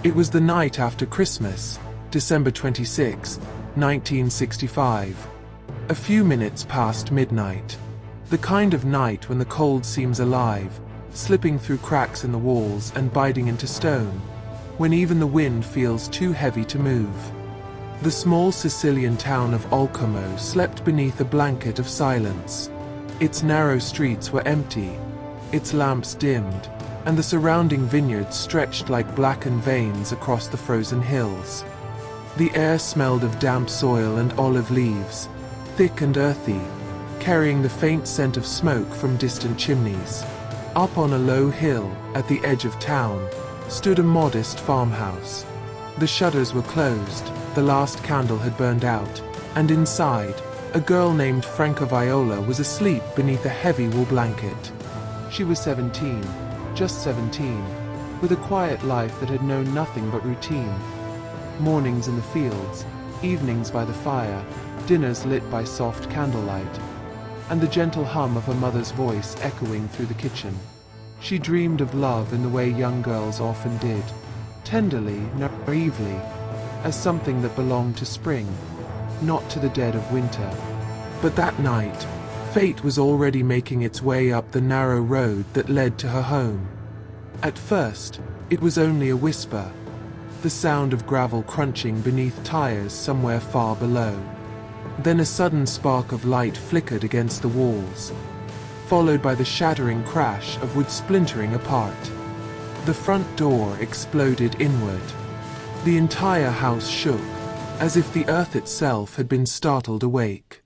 It was the night after Christmas, December 26, 1965. A few minutes past midnight. The kind of night when the cold seems alive, slipping through cracks in the walls and biting into stone, when even the wind feels too heavy to move. The small Sicilian town of Olcamo slept beneath a blanket of silence. Its narrow streets were empty, its lamps dimmed, and the surrounding vineyards stretched like blackened veins across the frozen hills. The air smelled of damp soil and olive leaves, thick and earthy, carrying the faint scent of smoke from distant chimneys. Up on a low hill, at the edge of town, stood a modest farmhouse. The shutters were closed, the last candle had burned out, and inside, a girl named Franca Viola was asleep beneath a heavy wool blanket. She was 17, just 17, with a quiet life that had known nothing but routine. Mornings in the fields, evenings by the fire, dinners lit by soft candlelight, and the gentle hum of her mother's voice echoing through the kitchen. She dreamed of love in the way young girls often did, tenderly, naively, as something that belonged to spring, not to the dead of winter. But that night, fate was already making its way up the narrow road that led to her home. At first, it was only a whisper, the sound of gravel crunching beneath tires somewhere far below. Then a sudden spark of light flickered against the walls, followed by the shattering crash of wood splintering apart. The front door exploded inward. The entire house shook, as if the earth itself had been startled awake.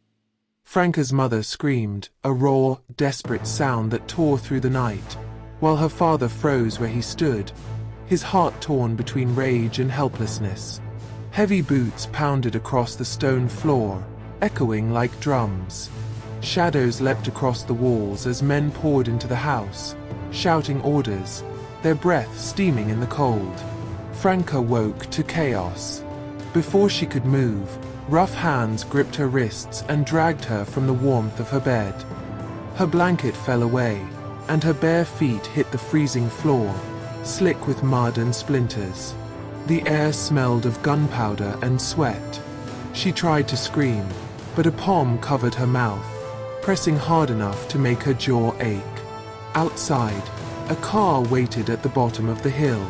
Franca's mother screamed, a raw, desperate sound that tore through the night, while her father froze where he stood, his heart torn between rage and helplessness. Heavy boots pounded across the stone floor, echoing like drums. Shadows leapt across the walls as men poured into the house, shouting orders, their breath steaming in the cold. Franca woke to chaos. Before she could move, rough hands gripped her wrists and dragged her from the warmth of her bed. Her blanket fell away, and her bare feet hit the freezing floor, slick with mud and splinters. The air smelled of gunpowder and sweat. She tried to scream, but a palm covered her mouth, pressing hard enough to make her jaw ache. Outside, a car waited at the bottom of the hill.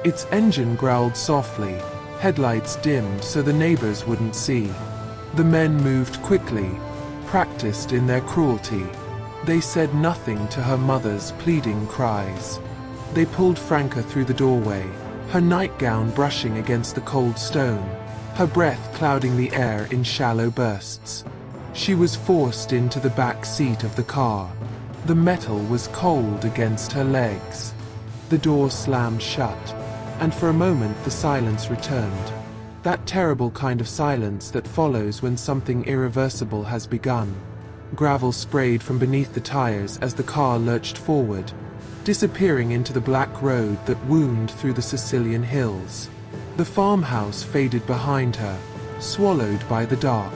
Its engine growled softly, headlights dimmed so the neighbors wouldn't see. The men moved quickly, practiced in their cruelty. They said nothing to her mother's pleading cries. They pulled Franca through the doorway, her nightgown brushing against the cold stone, her breath clouding the air in shallow bursts. She was forced into the back seat of the car. The metal was cold against her legs. The door slammed shut, and for a moment the silence returned. That terrible kind of silence that follows when something irreversible has begun. Gravel sprayed from beneath the tires as the car lurched forward, disappearing into the black road that wound through the Sicilian hills. The farmhouse faded behind her, swallowed by the dark.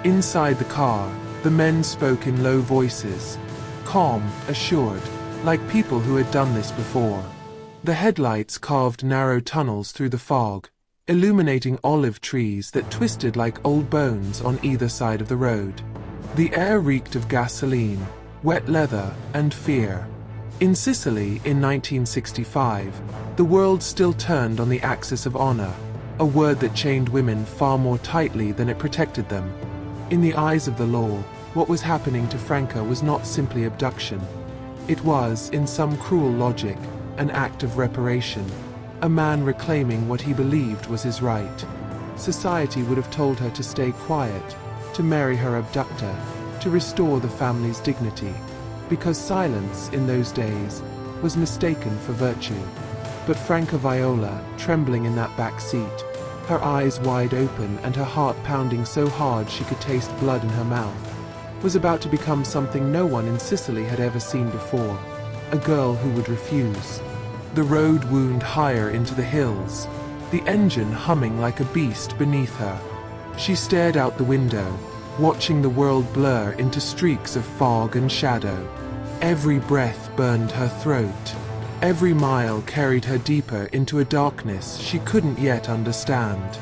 Inside the car, the men spoke in low voices, calm, assured, like people who had done this before. The headlights carved narrow tunnels through the fog, illuminating olive trees that twisted like old bones on either side of the road. The air reeked of gasoline, wet leather, and fear. In Sicily, in 1965, the world still turned on the axis of honor, a word that chained women far more tightly than it protected them. In the eyes of the law, what was happening to Franca was not simply abduction. It was, in some cruel logic, an act of reparation, a man reclaiming what he believed was his right. Society would have told her to stay quiet, to marry her abductor, to restore the family's dignity, because silence, in those days, was mistaken for virtue. But Franca Viola, trembling in that back seat, her eyes wide open and her heart pounding so hard she could taste blood in her mouth, was about to become something no one in Sicily had ever seen before, a girl who would refuse. The road wound higher into the hills, the engine humming like a beast beneath her. She stared out the window, watching the world blur into streaks of fog and shadow. Every breath burned her throat. Every mile carried her deeper into a darkness she couldn't yet understand.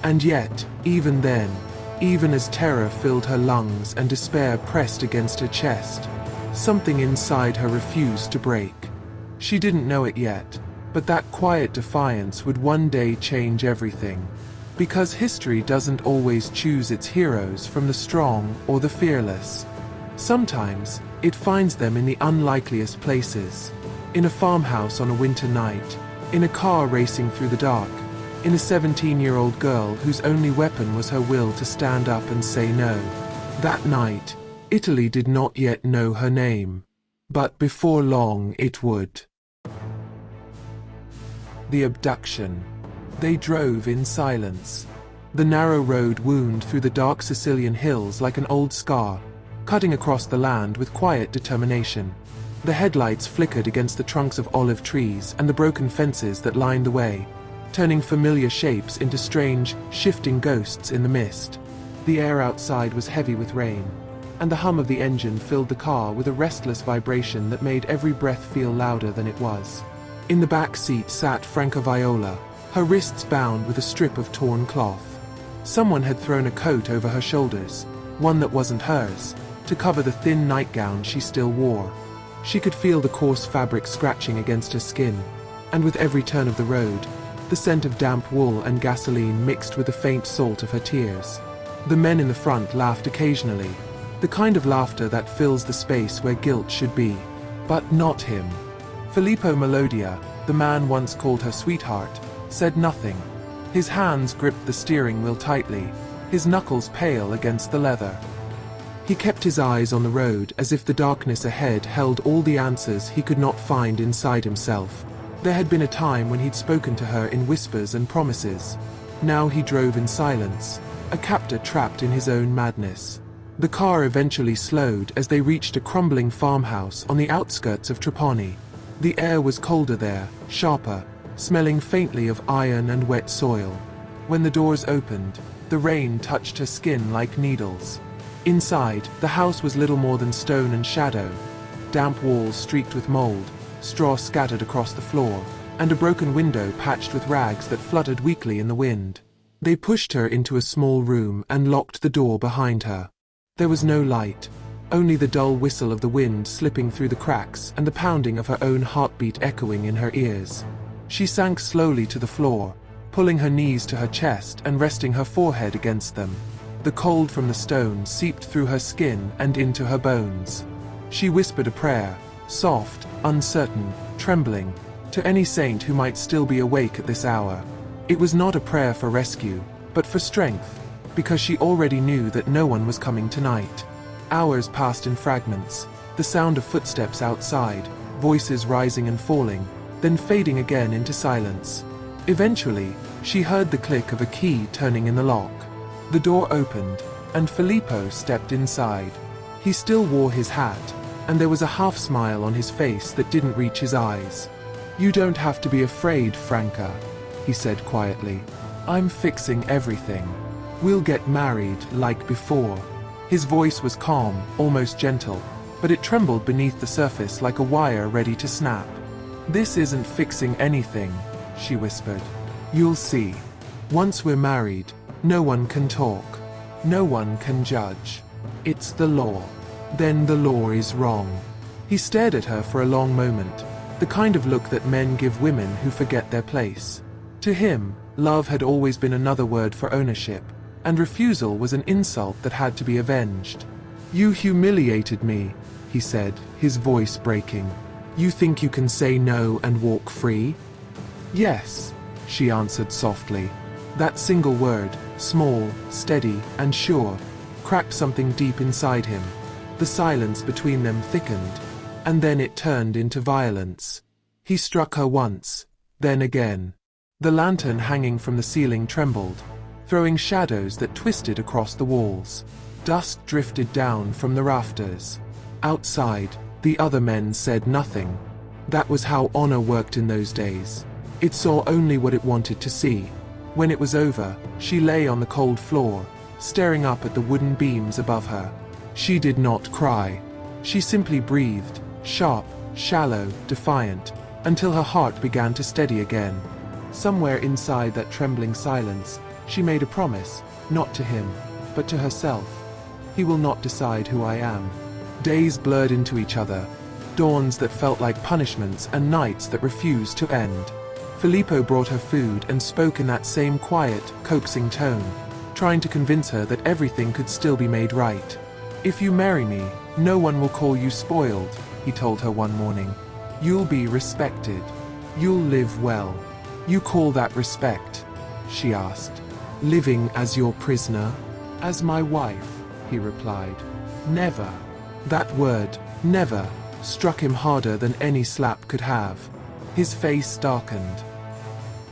And yet, even then, even as terror filled her lungs and despair pressed against her chest, something inside her refused to break. She didn't know it yet, but that quiet defiance would one day change everything. Because history doesn't always choose its heroes from the strong or the fearless. Sometimes, it finds them in the unlikeliest places. In a farmhouse on a winter night, in a car racing through the dark, in a 17-year-old girl whose only weapon was her will to stand up and say no. That night, Italy did not yet know her name. But before long it would. The abduction. They drove in silence. The narrow road wound through the dark Sicilian hills like an old scar, cutting across the land with quiet determination. The headlights flickered against the trunks of olive trees and the broken fences that lined the way, turning familiar shapes into strange, shifting ghosts in the mist. The air outside was heavy with rain, and the hum of the engine filled the car with a restless vibration that made every breath feel louder than it was. In the back seat sat Franca Viola, her wrists bound with a strip of torn cloth. Someone had thrown a coat over her shoulders, one that wasn't hers, to cover the thin nightgown she still wore. She could feel the coarse fabric scratching against her skin, and with every turn of the road, the scent of damp wool and gasoline mixed with the faint salt of her tears. The men in the front laughed occasionally, the kind of laughter that fills the space where guilt should be. But not him. Filippo Melodia, the man once called her sweetheart, said nothing. His hands gripped the steering wheel tightly, his knuckles pale against the leather. He kept his eyes on the road as if the darkness ahead held all the answers he could not find inside himself. There had been a time when he'd spoken to her in whispers and promises. Now he drove in silence, a captor trapped in his own madness. The car eventually slowed as they reached a crumbling farmhouse on the outskirts of Trapani. The air was colder there, sharper, smelling faintly of iron and wet soil. When the doors opened, the rain touched her skin like needles. Inside, the house was little more than stone and shadow. Damp walls streaked with mold, straw scattered across the floor, and a broken window patched with rags that fluttered weakly in the wind. They pushed her into a small room and locked the door behind her. There was no light, only the dull whistle of the wind slipping through the cracks and the pounding of her own heartbeat echoing in her ears. She sank slowly to the floor, pulling her knees to her chest and resting her forehead against them. The cold from the stone seeped through her skin and into her bones. She whispered a prayer, soft, uncertain, trembling, to any saint who might still be awake at this hour. It was not a prayer for rescue, but for strength, because she already knew that no one was coming tonight. Hours passed in fragments, the sound of footsteps outside, voices rising and falling, then fading again into silence. Eventually, she heard the click of a key turning in the lock. The door opened, and Filippo stepped inside. He still wore his hat, and there was a half-smile on his face that didn't reach his eyes. "You don't have to be afraid, Franca," he said quietly. "I'm fixing everything. We'll get married like before." His voice was calm, almost gentle, but it trembled beneath the surface like a wire ready to snap. "This isn't fixing anything," she whispered. "You'll see. Once we're married, no one can talk. No one can judge. It's the law. Then the law is wrong." He stared at her for a long moment, the kind of look that men give women who forget their place. To him, love had always been another word for ownership, and refusal was an insult that had to be avenged. "You humiliated me," he said, his voice breaking. "You think you can say no and walk free?" "Yes," she answered softly. That single word, small, steady, and sure, cracked something deep inside him. The silence between them thickened, and then it turned into violence. He struck her once, then again. The lantern hanging from the ceiling trembled, throwing shadows that twisted across the walls. Dust drifted down from the rafters. Outside, the other men said nothing. That was how honor worked in those days. It saw only what it wanted to see. When it was over, she lay on the cold floor, staring up at the wooden beams above her. She did not cry. She simply breathed, sharp, shallow, defiant. until her heart began to steady again. Somewhere inside that trembling silence, she made a promise, not to him, but to herself. He will not decide who I am. Days blurred into each other, dawns that felt like punishments and nights that refused to end. Filippo brought her food and spoke in that same quiet, coaxing tone, trying to convince her that everything could still be made right. "If you marry me, no one will call you spoiled," he told her one morning. "You'll be respected. You'll live well." "You call that respect?" she asked. "Living as your prisoner?" "As my wife," he replied. "Never." That word, never, struck him harder than any slap could have. His face darkened.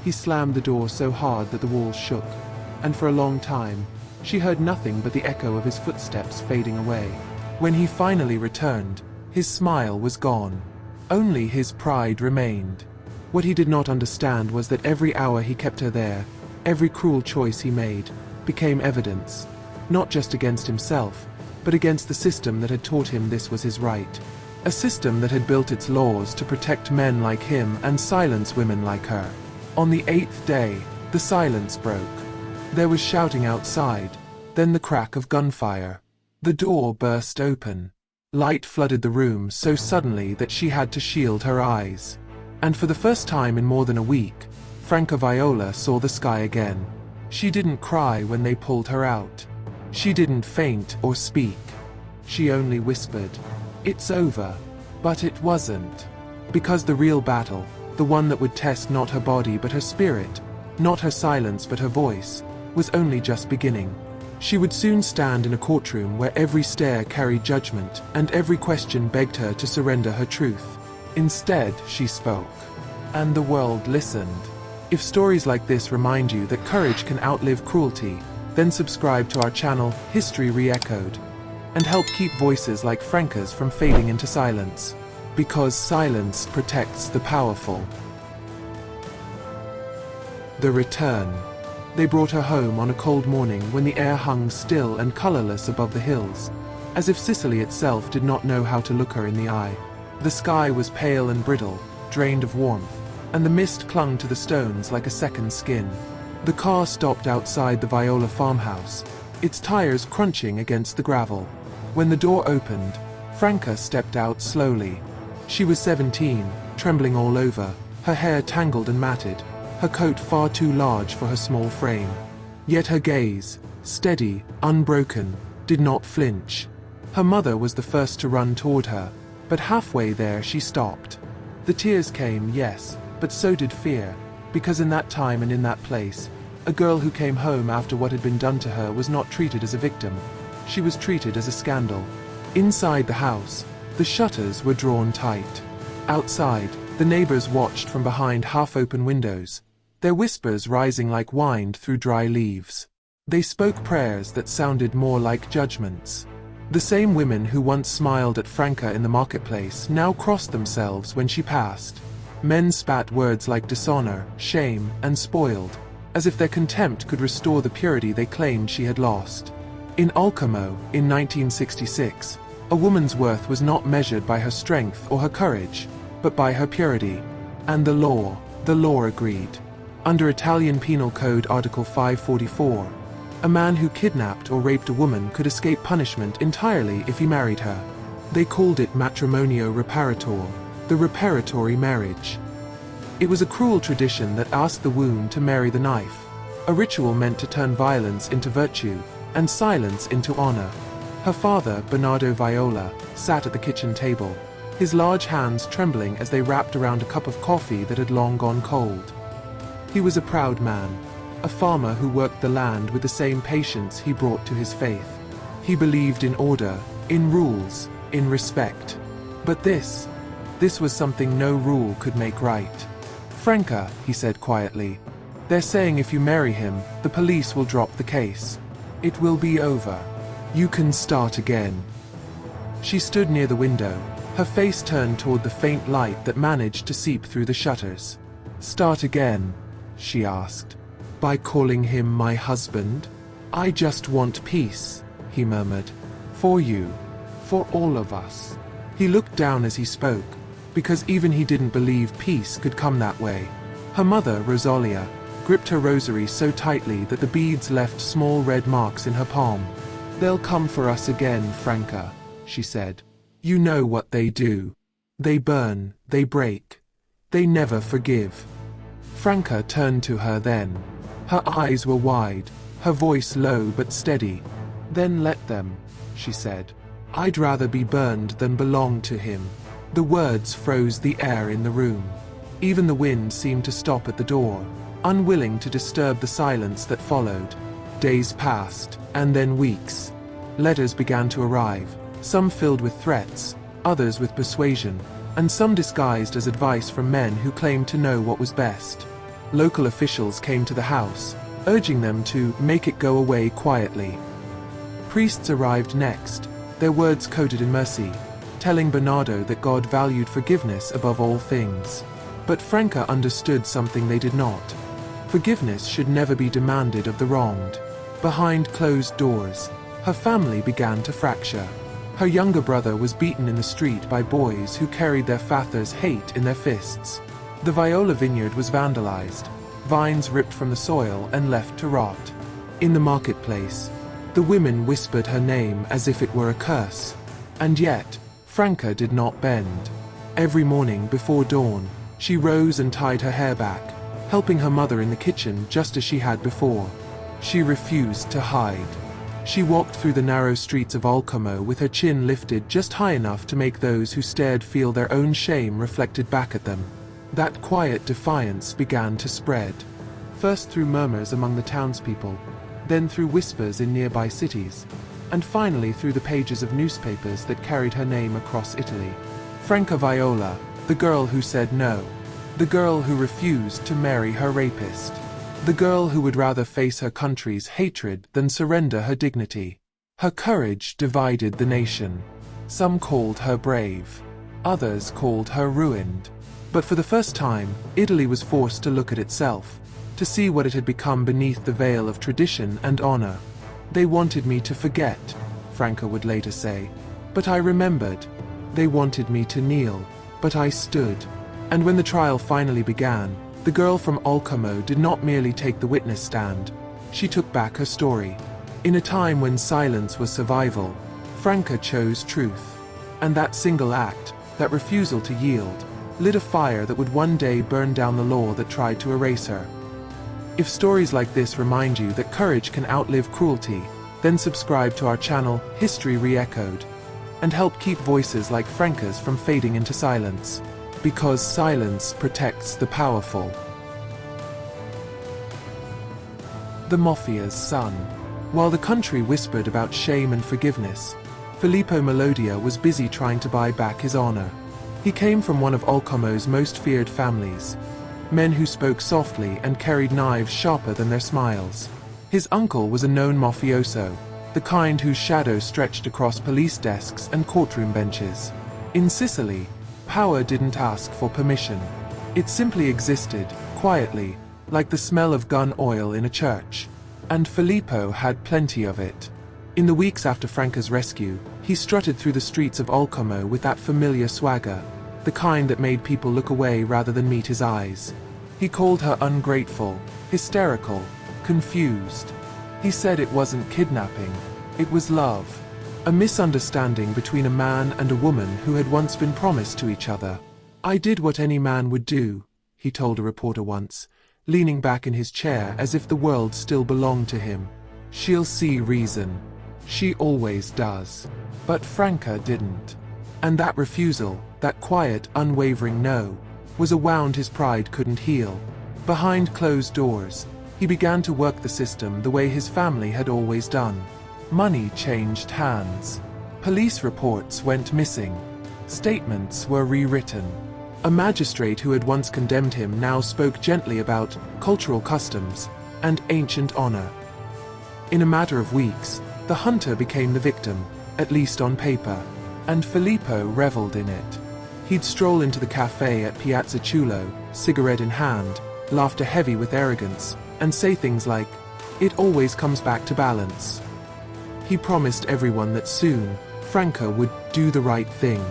He slammed the door so hard that the walls shook, and for a long time, she heard nothing but the echo of his footsteps fading away. When he finally returned, his smile was gone. Only his pride remained. What he did not understand was that every hour he kept her there, every cruel choice he made, became evidence, not just against himself, but against the system that had taught him this was his right. A system that had built its laws to protect men like him and silence women like her. On the 8th day, the silence broke. There was shouting outside, then the crack of gunfire. The door burst open. Light flooded the room so suddenly that she had to shield her eyes. And for the first time in more than a week, Franca Viola saw the sky again. She didn't cry when they pulled her out. She didn't faint or speak. She only whispered, "It's over." But it wasn't. Because the real battle, the one that would test not her body but her spirit, not her silence but her voice, was only just beginning. She would soon stand in a courtroom where every stare carried judgment and every question begged her to surrender her truth. Instead, she spoke. And the world listened. If stories like this remind you that courage can outlive cruelty, then subscribe to our channel, History Reechoed, and help keep voices like Franca's from fading into silence. Because silence protects the powerful. The return. They brought her home on a cold morning when the air hung still and colorless above the hills, as if Sicily itself did not know how to look her in the eye. The sky was pale and brittle, drained of warmth, and the mist clung to the stones like a second skin. The car stopped outside the Viola farmhouse, its tires crunching against the gravel. When the door opened, Franca stepped out slowly. She was 17, trembling all over, her hair tangled and matted, her coat far too large for her small frame. Yet her gaze, steady, unbroken, did not flinch. Her mother was the first to run toward her, but halfway there she stopped. The tears came, yes, but so did fear, because in that time and in that place, a girl who came home after what had been done to her was not treated as a victim. She was treated as a scandal. Inside the house, the shutters were drawn tight. Outside, the neighbors watched from behind half-open windows, their whispers rising like wind through dry leaves. They spoke prayers that sounded more like judgments. The same women who once smiled at Franca in the marketplace now crossed themselves when she passed. Men spat words like dishonor, shame, and spoiled, as if their contempt could restore the purity they claimed she had lost. In Alcamo, in 1966, a woman's worth was not measured by her strength or her courage, but by her purity. And the law agreed. Under Italian Penal Code Article 544, a man who kidnapped or raped a woman could escape punishment entirely if he married her. They called it matrimonio reparatore, the reparatory marriage. It was a cruel tradition that asked the wound to marry the knife, a ritual meant to turn violence into virtue, and silence into honor. Her father, Bernardo Viola, sat at the kitchen table, his large hands trembling as they wrapped around a cup of coffee that had long gone cold. He was a proud man, a farmer who worked the land with the same patience he brought to his faith. He believed in order, in rules, in respect. But this was something no rule could make right. "Franca," he said quietly, "they're saying if you marry him, the police will drop the case. It will be over. You can start again." She stood near the window, her face turned toward the faint light that managed to seep through the shutters. "Start again?" she asked. "By calling him my husband?" "I just want peace," he murmured. "For you. For all of us." He looked down as he spoke, because even he didn't believe peace could come that way. Her mother, Rosalia, gripped her rosary so tightly that the beads left small red marks in her palm. "They'll come for us again, Franca," she said. "You know what they do. They burn, they break. They never forgive." Franca turned to her then. Her eyes were wide, her voice low but steady. "Then let them," she said. "I'd rather be burned than belong to him." The words froze the air in the room. Even the wind seemed to stop at the door, unwilling to disturb the silence that followed. Days passed, and then weeks. Letters began to arrive, some filled with threats, others with persuasion, and some disguised as advice from men who claimed to know what was best. Local officials came to the house, urging them to make it go away quietly. Priests arrived next, their words coated in mercy, telling Bernardo that God valued forgiveness above all things. But Franca understood something they did not. Forgiveness should never be demanded of the wronged. Behind closed doors, her family began to fracture. Her younger brother was beaten in the street by boys who carried their father's hate in their fists. The Viola vineyard was vandalized, vines ripped from the soil and left to rot. In the marketplace, the women whispered her name as if it were a curse. And yet, Franca did not bend. Every morning before dawn, she rose and tied her hair back, helping her mother in the kitchen just as she had before. She refused to hide. She walked through the narrow streets of Olcamo with her chin lifted just high enough to make those who stared feel their own shame reflected back at them. That quiet defiance began to spread, first through murmurs among the townspeople, then through whispers in nearby cities, and finally through the pages of newspapers that carried her name across Italy. Franca Viola, the girl who said no, the girl who refused to marry her rapist, the girl who would rather face her country's hatred than surrender her dignity. Her courage divided the nation. Some called her brave, others called her ruined. But for the first time, Italy was forced to look at itself, to see what it had become beneath the veil of tradition and honor. "They wanted me to forget," Franca would later say, "but I remembered. They wanted me to kneel, but I stood." And when the trial finally began, the girl from Olcamo did not merely take the witness stand. She took back her story. In a time when silence was survival, Franca chose truth. And that single act, that refusal to yield, lit a fire that would one day burn down the law that tried to erase her. If stories like this remind you that courage can outlive cruelty, then subscribe to our channel, History Reechoed, and help keep voices like Franca's from fading into silence. Because silence protects the powerful. The Mafia's son. While the country whispered about shame and forgiveness, Filippo Melodia was busy trying to buy back his honor. He came from one of Olcamo's most feared families, men who spoke softly and carried knives sharper than their smiles. His uncle was a known mafioso, the kind whose shadow stretched across police desks and courtroom benches. In Sicily, power didn't ask for permission. It simply existed, quietly, like the smell of gun oil in a church. And Filippo had plenty of it. In the weeks after Franca's rescue, he strutted through the streets of Olcamo with that familiar swagger, the kind that made people look away rather than meet his eyes. He called her ungrateful, hysterical, confused. He said it wasn't kidnapping, it was love. A misunderstanding between a man and a woman who had once been promised to each other. "I did what any man would do," he told a reporter once, leaning back in his chair as if the world still belonged to him. "She'll see reason. She always does." But Franca didn't. And that refusal, that quiet, unwavering no, was a wound his pride couldn't heal. Behind closed doors, he began to work the system the way his family had always done. Money changed hands. Police reports went missing. Statements were rewritten. A magistrate who had once condemned him now spoke gently about cultural customs and ancient honor. In a matter of weeks, the hunter became the victim, at least on paper, and Filippo reveled in it. He'd stroll into the cafe at Piazza Ciulo, cigarette in hand, laughter heavy with arrogance, and say things like, "It always comes back to balance." He promised everyone that soon, Franca would do the right thing.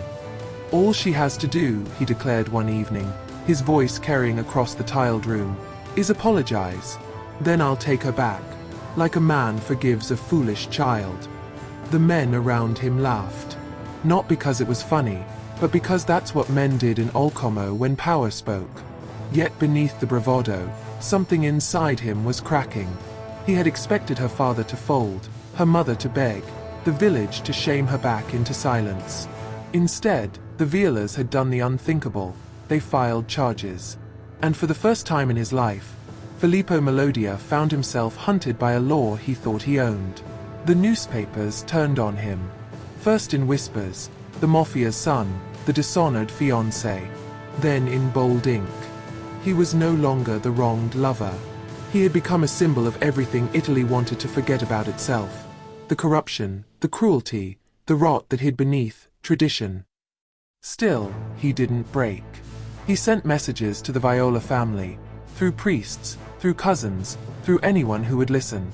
All she has to do, he declared one evening, his voice carrying across the tiled room, is apologize. Then I'll take her back, like a man forgives a foolish child. The men around him laughed. Not because it was funny, but because that's what men did in Olcomo when power spoke. Yet beneath the bravado, something inside him was cracking. He had expected her father to fold, her mother to beg, the village to shame her back into silence. Instead, the Violas had done the unthinkable. They filed charges. And for the first time in his life, Filippo Melodia found himself hunted by a law he thought he owned. The newspapers turned on him. First in whispers, the Mafia's son, the dishonored fiancé. Then in bold ink. He was no longer the wronged lover. He had become a symbol of everything Italy wanted to forget about itself. The corruption, the cruelty, the rot that hid beneath tradition. Still, he didn't break. He sent messages to the Viola family, through priests, through cousins, through anyone who would listen.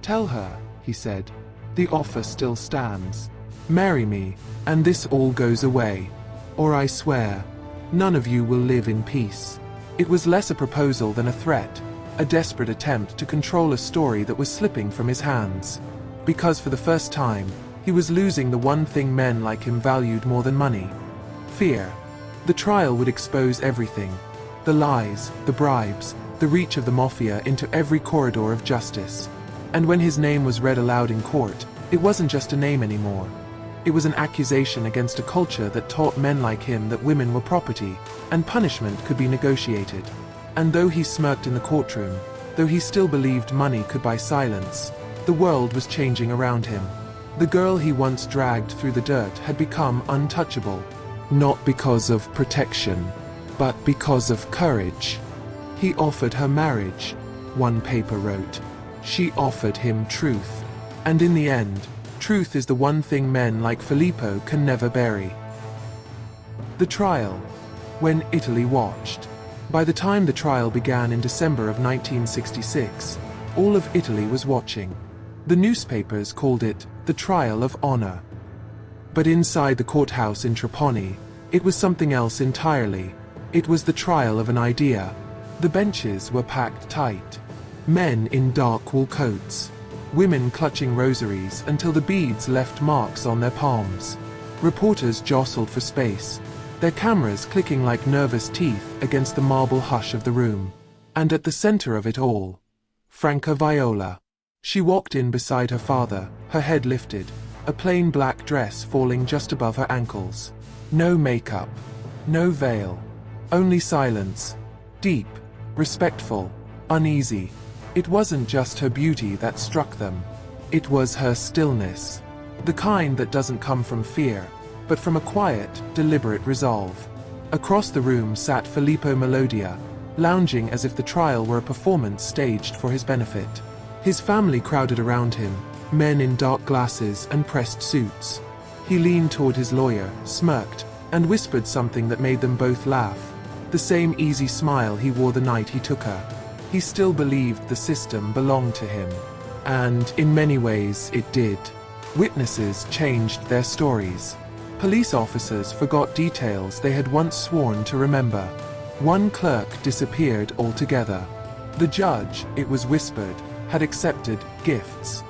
Tell her, he said, the offer still stands. Marry me, and this all goes away. Or I swear, none of you will live in peace. It was less a proposal than a threat, a desperate attempt to control a story that was slipping from his hands. Because for the first time, he was losing the one thing men like him valued more than money. Fear. The trial would expose everything. The lies, the bribes, the reach of the Mafia into every corridor of justice. And when his name was read aloud in court, it wasn't just a name anymore. It was an accusation against a culture that taught men like him that women were property, and punishment could be negotiated. And though he smirked in the courtroom, though he still believed money could buy silence, the world was changing around him. The girl he once dragged through the dirt had become untouchable. Not because of protection, but because of courage. He offered her marriage, one paper wrote. She offered him truth. And in the end, truth is the one thing men like Filippo can never bury. The trial. When Italy watched. By the time the trial began in December of 1966, all of Italy was watching. The newspapers called it the trial of honor. But inside the courthouse in Trapani, it was something else entirely. It was the trial of an idea. The benches were packed tight. Men in dark wool coats. Women clutching rosaries until the beads left marks on their palms. Reporters jostled for space, their cameras clicking like nervous teeth against the marble hush of the room. And at the center of it all, Franca Viola. She walked in beside her father, her head lifted, a plain black dress falling just above her ankles. No makeup, no veil, only silence, deep, respectful, uneasy. It wasn't just her beauty that struck them. It was her stillness, the kind that doesn't come from fear, but from a quiet, deliberate resolve. Across the room sat Filippo Melodia, lounging as if the trial were a performance staged for his benefit. His family crowded around him, men in dark glasses and pressed suits. He leaned toward his lawyer, smirked, and whispered something that made them both laugh. The same easy smile he wore the night he took her. He still believed the system belonged to him. And, in many ways, it did. Witnesses changed their stories. Police officers forgot details they had once sworn to remember. One clerk disappeared altogether. The judge, it was whispered, had accepted gifts.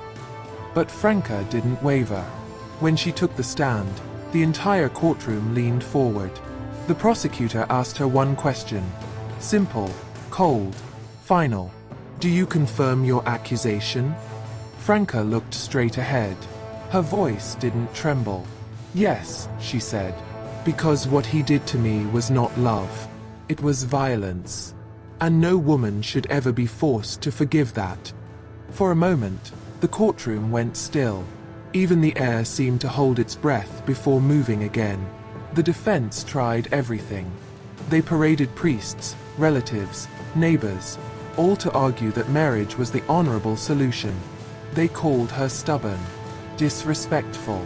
But Franca didn't waver. When she took the stand, the entire courtroom leaned forward. The prosecutor asked her one question. Simple, cold, final. Do you confirm your accusation? Franca looked straight ahead. Her voice didn't tremble. Yes, she said, because what he did to me was not love. It was violence. And no woman should ever be forced to forgive that. For a moment, the courtroom went still. Even the air seemed to hold its breath before moving again. The defense tried everything. They paraded priests, relatives, neighbors, all to argue that marriage was the honorable solution. They called her stubborn, disrespectful,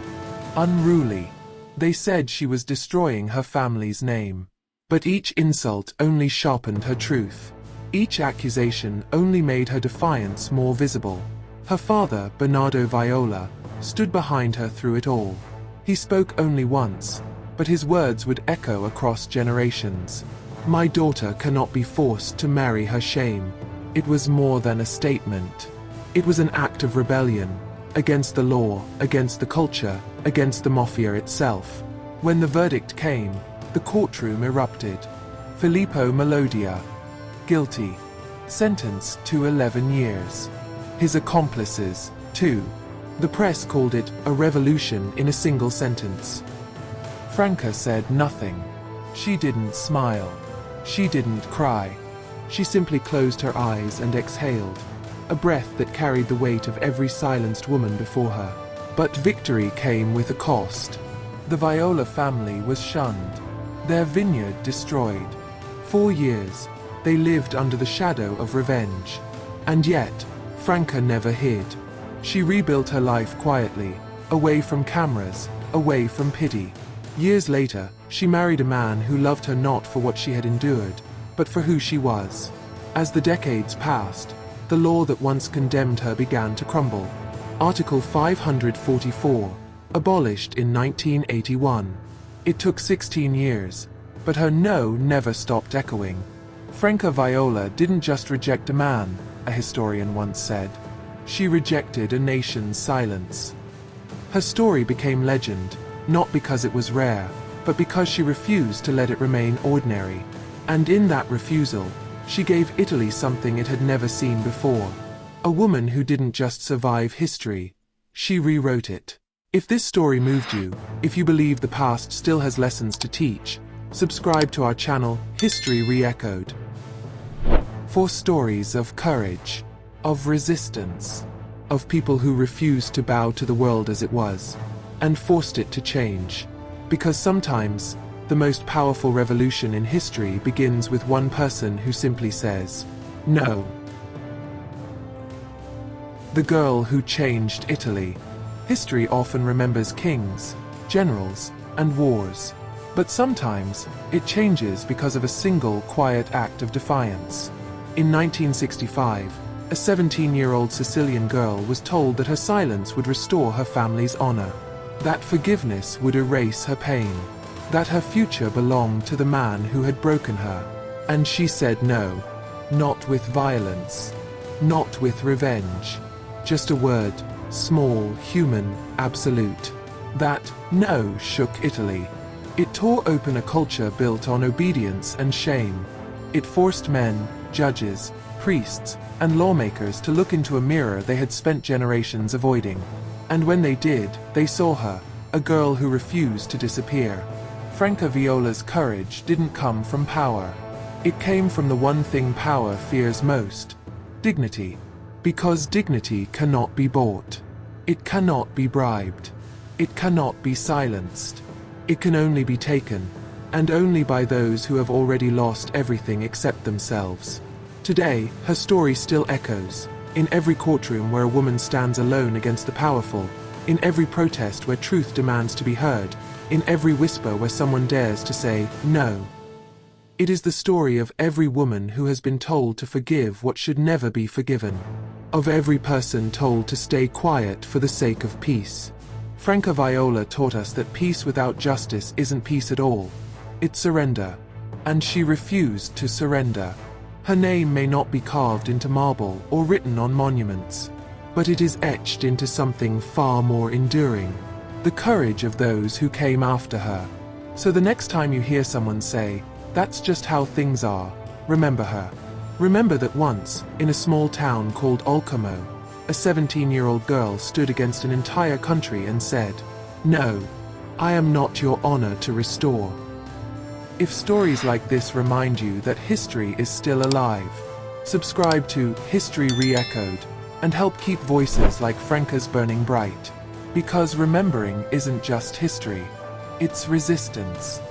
unruly. They said she was destroying her family's name. But each insult only sharpened her truth. Each accusation only made her defiance more visible. Her father, Bernardo Viola, stood behind her through it all. He spoke only once, but his words would echo across generations. My daughter cannot be forced to marry her shame. It was more than a statement. It was an act of rebellion, against the law, against the culture, against the Mafia itself. When the verdict came, the courtroom erupted. Filippo Melodia, guilty. Sentenced to 11 years. His accomplices, 2. The press called it a revolution in a single sentence. Franca said nothing. She didn't smile. She didn't cry. She simply closed her eyes and exhaled, a breath that carried the weight of every silenced woman before her. But victory came with a cost. The Viola family was shunned, their vineyard destroyed. 4 years, they lived under the shadow of revenge. And yet, Franca never hid. She rebuilt her life quietly, away from cameras, away from pity. Years later, she married a man who loved her not for what she had endured, but for who she was. As the decades passed, the law that once condemned her began to crumble. Article 544, abolished in 1981. It took 16 years, but her no never stopped echoing. Franca Viola didn't just reject a man, a historian once said. She rejected a nation's silence. Her story became legend, not because it was rare, but because she refused to let it remain ordinary. And in that refusal, she gave Italy something it had never seen before. A woman who didn't just survive history, she rewrote it. If this story moved you, if you believe the past still has lessons to teach, subscribe to our channel, History Reechoed. For stories of courage, of resistance, of people who refused to bow to the world as it was, and forced it to change. Because sometimes, the most powerful revolution in history begins with one person who simply says, no. The girl who changed Italy. History often remembers kings, generals, and wars. But sometimes, it changes because of a single quiet act of defiance. In 1965, a 17-year-old Sicilian girl was told that her silence would restore her family's honor, that forgiveness would erase her pain, that her future belonged to the man who had broken her. And she said no. Not with violence. Not with revenge. Just a word, small, human, absolute. That no shook Italy. It tore open a culture built on obedience and shame. It forced men, judges, priests, and lawmakers to look into a mirror they had spent generations avoiding. And when they did, they saw her, a girl who refused to disappear. Franca Viola's courage didn't come from power. It came from the one thing power fears most: dignity. Because dignity cannot be bought. It cannot be bribed. It cannot be silenced. It can only be taken, and only by those who have already lost everything except themselves. Today, her story still echoes, in every courtroom where a woman stands alone against the powerful, in every protest where truth demands to be heard, in every whisper where someone dares to say, no. It is the story of every woman who has been told to forgive what should never be forgiven, of every person told to stay quiet for the sake of peace. Franca Viola taught us that peace without justice isn't peace at all. It's surrender. And she refused to surrender. Her name may not be carved into marble or written on monuments, but it is etched into something far more enduring: the courage of those who came after her. So the next time you hear someone say, "That's just how things are," remember her. Remember that once, in a small town called Olcamo, a 17-year-old girl stood against an entire country and said, "No, I am not your honor to restore." If stories like this remind you that history is still alive, subscribe to History Reechoed and help keep voices like Franca's burning bright. Because remembering isn't just history, it's resistance.